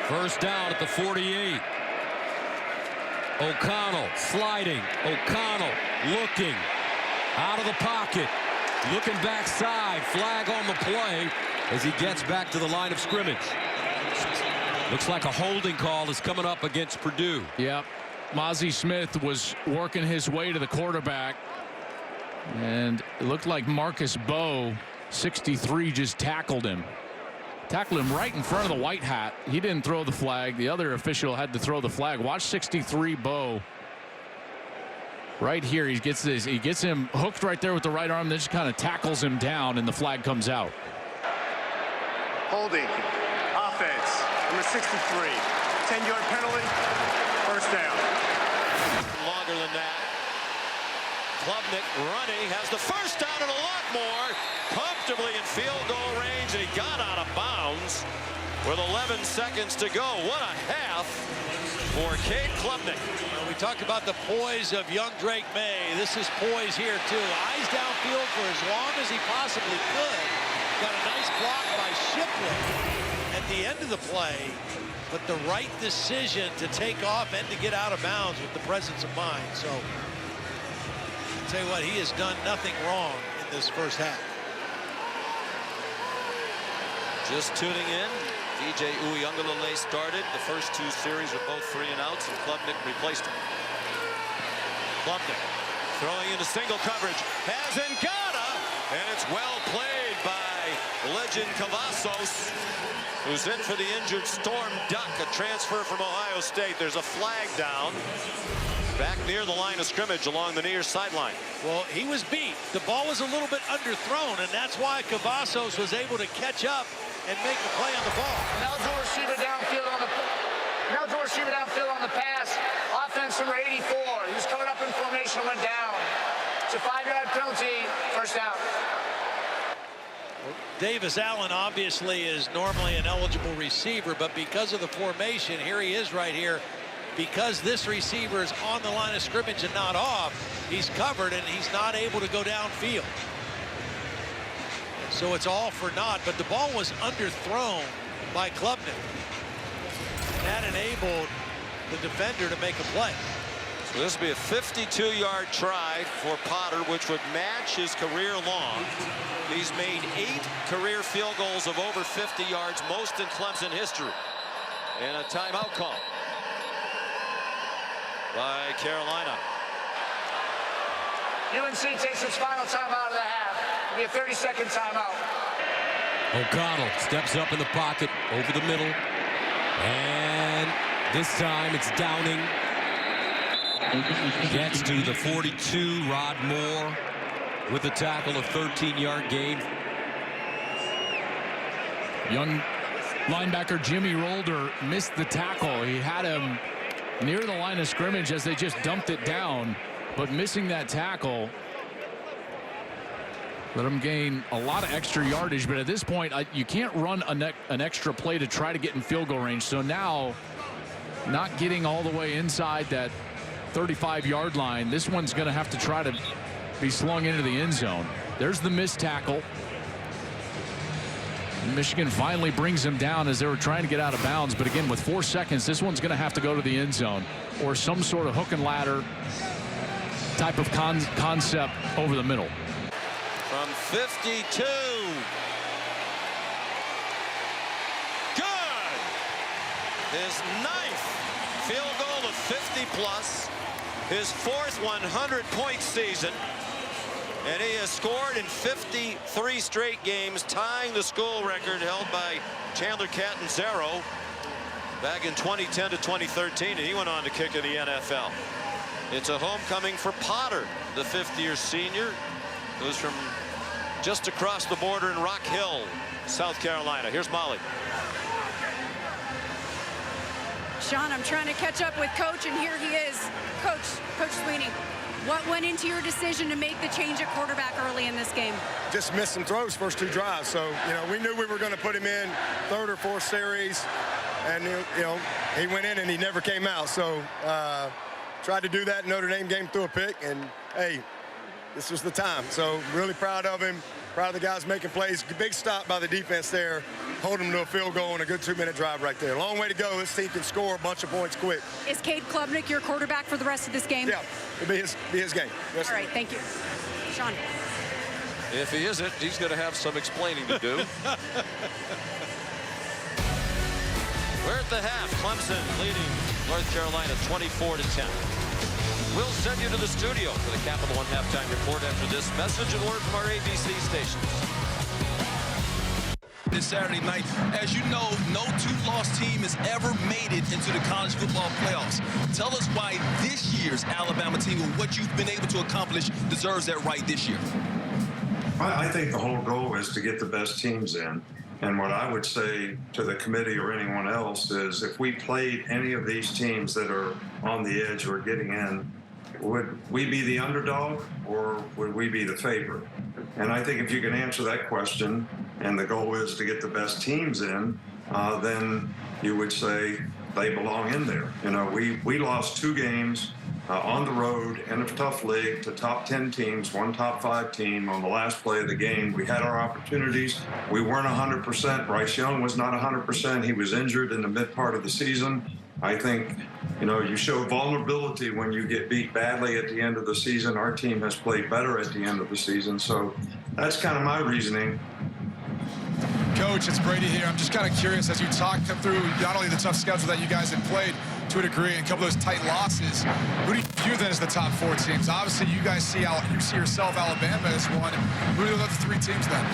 First down at the 48. O'Connell sliding. O'Connell looking out of the pocket. Looking backside. Flag on the play as he gets back to the line of scrimmage. Looks like a holding call is coming up against Purdue. Yep. Mozzie Smith was working his way to the quarterback. And it looked like Marcus Bowe, 63, just tackled him. Tackled him right in front of the white hat. He didn't throw the flag. The other official had to throw the flag. Watch 63 Bowe. Right here, he gets him hooked right there with the right arm, then just kind of tackles him down, and the flag comes out. Holding. Offense. Number 63. 10-yard penalty. First down. Longer than that. Klubnik running, has the first down and a lot more. Comfortably in field goal range, and he got out of bounds with 11 seconds to go. What a half for Cade Klubnik. We talked about the poise of young Drake May. This is poise here, too. Eyes downfield for as long as he possibly could. Got a nice block by Shipley at the end of the play, but the right decision to take off and to get out of bounds with the presence of mind. So, I'll tell you what, he has done nothing wrong in this first half. Just tuning in, DJ Uyunglele started. The first two series were both 3 and outs, and Klubnik replaced him. Klubnik throwing into single coverage, has Ngata, and it's well played by legend Cavazos, who's in for the injured Storm Duck, a transfer from Ohio State. There's a flag down back near the line of scrimmage along the near sideline. Well, he was beat. The ball was a little bit underthrown, and that's why Cavazos was able to catch up and make the play on the ball. Eligible receiver downfield on the pass. Offense number 84. He was coming up in formation, went down. It's a 5-yard penalty. First down. Davis Allen obviously is normally an eligible receiver, but because of the formation, here he is right here. Because this receiver is on the line of scrimmage and not off, he's covered and he's not able to go downfield. So it's all for naught, but the ball was underthrown by Klubnik. That enabled the defender to make a play. So this will be a 52-yard try for Potter, which would match his career long. He's made 8 career field goals of over 50 yards, most in Clemson history. And a timeout call by Carolina. UNC takes its final timeout of the half. It'll be a 30-second timeout. O'Connell steps up in the pocket over the middle. And this time it's Downing. Gets to the 42. Rod Moore with the tackle, a 13-yard gain. Young linebacker Jimmy Rolder missed the tackle. He had him near the line of scrimmage as they just dumped it down, but missing that tackle let him gain a lot of extra yardage. But at this point, you can't run an extra play to try to get in field goal range. So now, not getting all the way inside that 35-yard line, this one's going to have to try to be slung into the end zone. There's the missed tackle. Michigan finally brings him down as they were trying to get out of bounds. But again, with 4 seconds, this one's going to have to go to the end zone or some sort of hook and ladder type of concept over the middle. From 52. Good. His 9th field goal of 50-plus. His 4th 100-point season. And he has scored in 53 straight games, tying the school record held by Chandler Catanzaro back in 2010 to 2013, and he went on to kick in the NFL. It's a homecoming for Potter, the 5th-year senior, who's from just across the border in Rock Hill, South Carolina. Here's Molly. Sean, I'm trying to catch up with Coach, and here he is. Coach Sweeney, what went into your decision to make the change at quarterback early in this game? Just missed some throws first 2 drives. So, we knew we were going to put him in 3rd or 4th series. And, he went in and he never came out. So, tried to do that in Notre Dame game, threw a pick. And, hey, this was the time. So, really proud of him. Proud of the guys making plays. Big stop by the defense there. hold them to a field goal and a good 2-minute drive right there. Long way to go. This team can score a bunch of points quick. Is Cade Klubnik your quarterback for the rest of this game? Yeah, it'll be his game. All right, thank you. Sean. If he isn't, he's going to have some explaining to do. We're at the half. Clemson leading North Carolina 24-10. We'll send you to the studio for the Capital One halftime report after this message and word from our ABC stations. This Saturday night, as you know, no two-loss team has ever made it into the college football playoffs. Tell us why this year's Alabama team and what you've been able to accomplish deserves that right this year. I think the whole goal is to get the best teams in. And what I would say to the committee or anyone else is if we played any of these teams that are on the edge or getting in, would we be the underdog or would we be the favorite? And I think if you can answer that question and the goal is to get the best teams in, then you would say they belong in there. You know, we lost 2 games on the road in a tough league to top 10 teams, one top 5 team on the last play of the game. We had our opportunities. We weren't 100%. Bryce Young was not 100%. He was injured in the mid part of the season. I think, you know, you show vulnerability when you get beat badly at the end of the season. Our team has played better at the end of the season. So that's kind of my reasoning. Coach, it's Brady here. I'm just kind of curious, as you talk through not only the tough schedule that you guys have played to a degree and a couple of those tight losses, who do you view then as the top 4 teams? Obviously, you guys see yourself, Alabama, as one. Who are the other 3 teams then?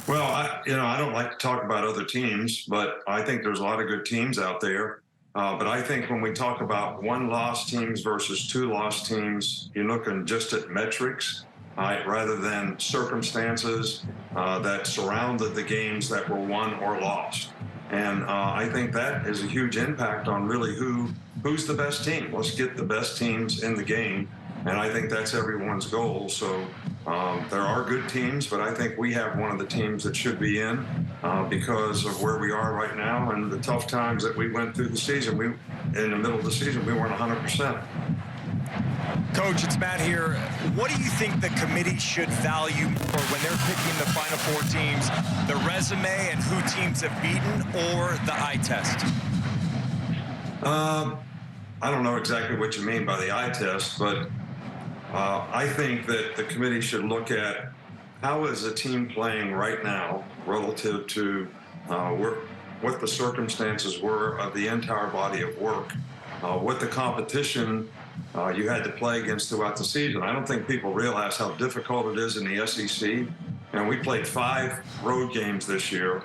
Well, I don't like to talk about other teams, but I think there's a lot of good teams out there. But I think when we talk about 1-loss teams versus 2-loss teams, you're looking just at metrics. Rather than circumstances that surrounded the games that were won or lost. And I think that is a huge impact on really who's the best team. Let's get the best teams in the game. And I think that's everyone's goal. So there are good teams, but I think we have one of the teams that should be in because of where we are right now and the tough times that we went through the season. In the middle of the season, we weren't 100%. Coach, it's Matt here. What do you think the committee should value more when they're picking the Final 4 teams, the resume and who teams have beaten, or the eye test? I don't know exactly what you mean by the eye test, but I think that the committee should look at how is a team playing right now relative to what the circumstances were of the entire body of work, what the competition you had to play against throughout the season. I don't think people realize how difficult it is in the SEC. And we played 5 road games this year,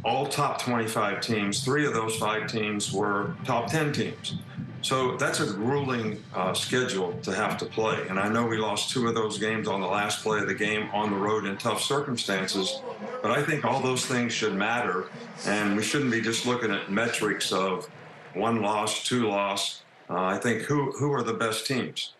all top 25 teams. 3 of those 5 teams were top 10 teams. So that's a grueling schedule to have to play. And I know we lost 2 of those games on the last play of the game on the road in tough circumstances. But I think all those things should matter. And we shouldn't be just looking at metrics of 1 loss, 2 loss. I think who are the best teams?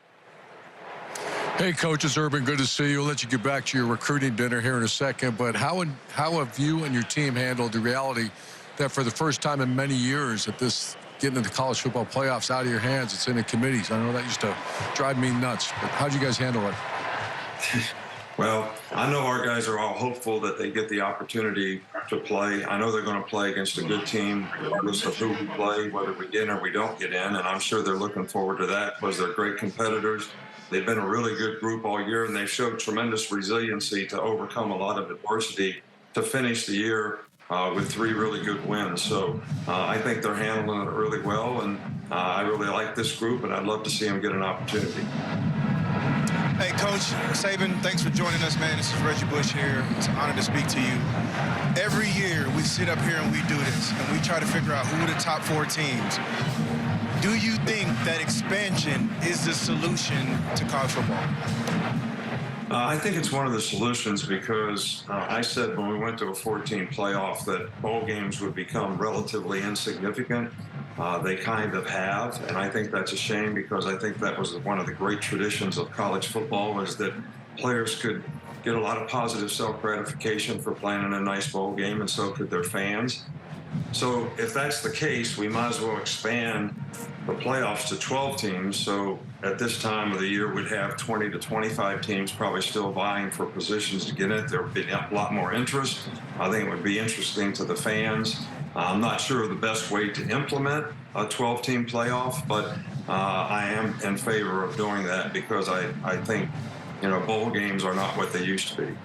Hey, Coach, it's Urban. Good to see you. We'll let you get back to your recruiting dinner here in a second. But how have you and your team handled the reality that for the first time in many years that this getting into the college football playoffs out of your hands, it's in the committees? I know that used to drive me nuts. But how'd you guys handle it? Well, I know our guys are all hopeful that they get the opportunity to play. I know they're going to play against a good team, regardless of who we play, whether we get in or we don't get in. And I'm sure they're looking forward to that because they're great competitors. They've been a really good group all year, and they've showed tremendous resiliency to overcome a lot of adversity to finish the year with 3 really good wins. So I think they're handling it really well, and I really like this group, and I'd love to see them get an opportunity. Hey, Coach Saban, thanks for joining us, man. This is Reggie Bush here. It's an honor to speak to you. Every year we sit up here and we do this, and we try to figure out who are the top 4 teams. Do you think that expansion is the solution to college football? I think it's one of the solutions because I said when we went to a 14 playoff that bowl games would become relatively insignificant. They kind of have, and I think that's a shame because I think that was one of the great traditions of college football was that players could get a lot of positive self-gratification for playing in a nice bowl game, and so could their fans. So if that's the case, we might as well expand the playoffs to 12 teams. So at this time of the year, we'd have 20 to 25 teams probably still vying for positions to get in. There would be a lot more interest. I think it would be interesting to the fans. I'm not sure of the best way to implement a 12-team playoff, but I am in favor of doing that because I think, you know, bowl games are not what they used to be.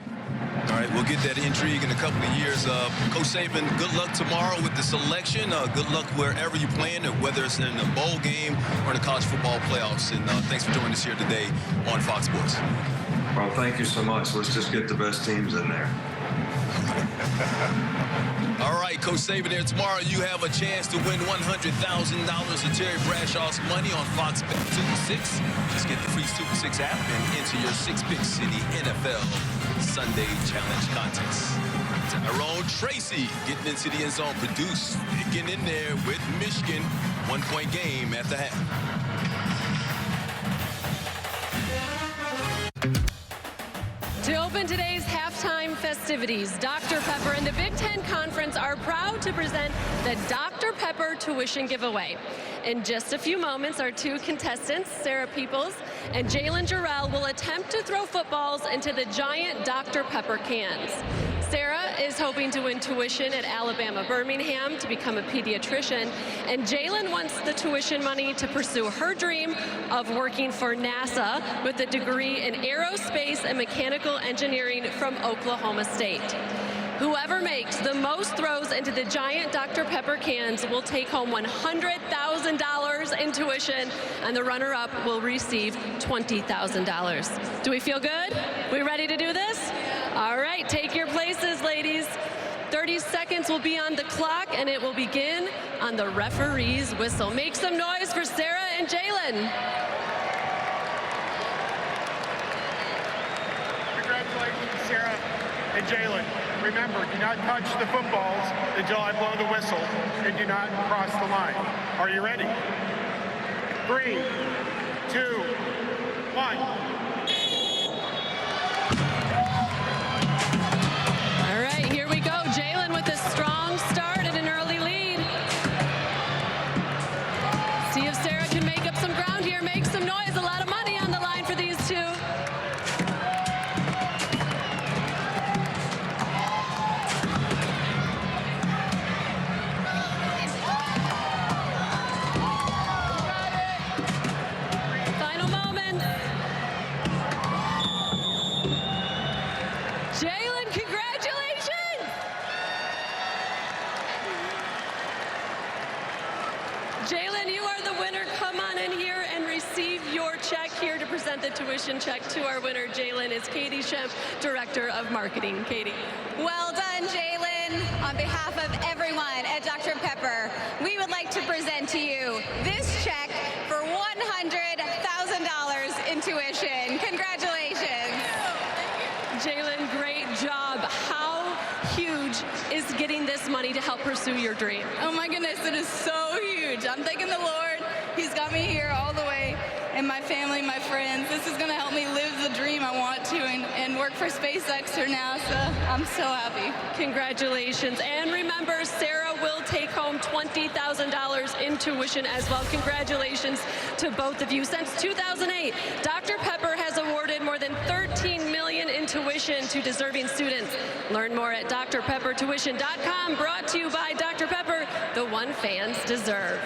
All right, we'll get that intrigue in a couple of years. Coach Saban, good luck tomorrow with the selection. Good luck wherever you're playing, whether it's in a bowl game or in the college football playoffs. And thanks for joining us here today on Fox Sports. Well, thank you so much. Let's just get the best teams in there. All right, Coach Saban there. Tomorrow you have a chance to win $100,000 of Terry Bradshaw's money on Fox Bet Super 6. Just get the free Super 6 app and enter your 6-Pick City NFL Sunday Challenge contest. Tyrone Tracy getting into the end zone. Purdue getting in there with Michigan. 1-point game at the half. To open today's halftime festivities, Dr. Pepper and the Big Ten Conference are proud to present the Dr. Pepper tuition giveaway. In just a few moments, our two contestants, Sarah Peoples and Jalen Jarrell, will attempt to throw footballs into the giant Dr. Pepper cans. Sarah is hoping to win tuition at Alabama Birmingham to become a pediatrician, and Jalen wants the tuition money to pursue her dream of working for NASA with a degree in aerospace and mechanical engineering from Oklahoma State. Whoever makes the most throws into the giant Dr. Pepper cans will take home $100,000 in tuition, and the runner-up will receive $20,000. Do we feel good? We ready to do this? All right, take your places, ladies. 30 seconds will be on the clock, and it will begin on the referee's whistle. Make some noise for Sarah and Jalen. Congratulations, Sarah and Jalen. Remember, do not touch the footballs until I blow the whistle, and do not cross the line. Are you ready? 3, 2, 1. All right, here we go. Jalen with a strong start and an early lead. See if Sarah can make up some ground here, make some noise. A lot of money on the line for these two. Final moment. Jalen, congratulations! Jalen, you are the winner. Come on in here and receive your check. Here to present the tuition check to our winner, Jalen, is Katie Shemp, Director of Marketing. Katie. Well done, Jalen. On behalf of everyone at Dr. Pepper, we would like to present to you this check for $100,000 in tuition. Congratulations. Jalen, great job. How huge is getting this money to help pursue your dream? Oh my goodness, it is so huge. I'm thanking the Lord. He's got me here all the way, and my family, my friends. This is going to help me live the dream I want to and work for SpaceX or NASA. I'm so happy. Congratulations. And remember, Sarah will take home $20,000 in tuition as well. Congratulations to both of you. Since 2008, Dr. Pepper has awarded more than $13 million in tuition to deserving students. Learn more at drpeppertuition.com. Brought to you by Dr. Pepper, the one fans deserve.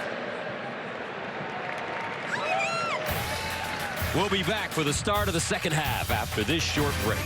We'll be back for the start of the second half after this short break.